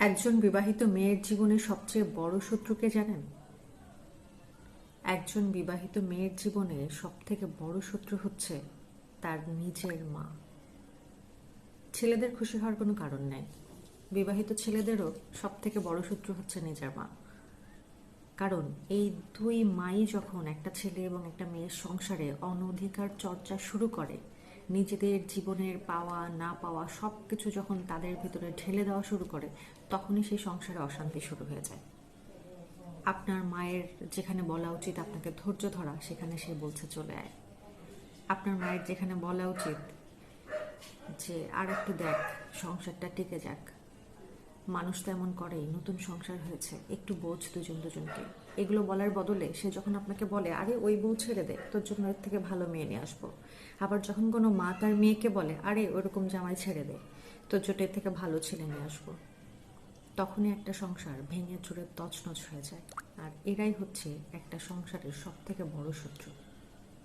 একজন বিবাহিত মেয়ের জীবনে সবচেয়ে বড় শত্রুকে জানেন? একজন বিবাহিত মেয়ের জীবনে সবথেকে বড় শত্রু হচ্ছে তার নিজের মা। ছেলেদের খুশি হওয়ার কোনো কারণ নেই, বিবাহিত ছেলেদেরও সবথেকে বড় শত্রু হচ্ছে নিজের মা। কারণ এই দুই মাই যখন একটা ছেলে এবং একটা মেয়ের সংসারে অনধিকার চর্চা শুরু করে, নিজেদের জীবনের পাওয়া না পাওয়া সব কিছু যখন তাদের ভিতরে ঢেলে দেওয়া শুরু করে, তখনই সেই সংসারে অশান্তি শুরু হয়ে যায়। আপনার মায়ের যেখানে বলা উচিত আপনাকে ধৈর্য ধরা, সেখানে সে বলছে চলে আয়। আপনার মায়ের যেখানে বলা উচিত যে আর একটু দেখ, সংসারটা টিকে যাক, মানুষ তো এমন করেই, নতুন সংসার হয়েছে, একটু বোঝ দুজন দুজনকে, এগুলো বলার বদলে সে যখন আপনাকে বলে আরে ওই বউ ছেড়ে দে, তোর জন্য এর থেকে ভালো মেয়ে নিয়ে আসবো। আবার যখন কোনো মা তার মেয়েকে বলে আরে ওরকম জামাই ছেড়ে দে, তোর জন্য এর থেকে ভালো ছেলে নিয়ে আসবো, তখনই একটা সংসার ভেঙে চুরে তছনছ হয়ে যায়। আর এরাই হচ্ছে একটা সংসারের সব থেকে বড় শত্রু।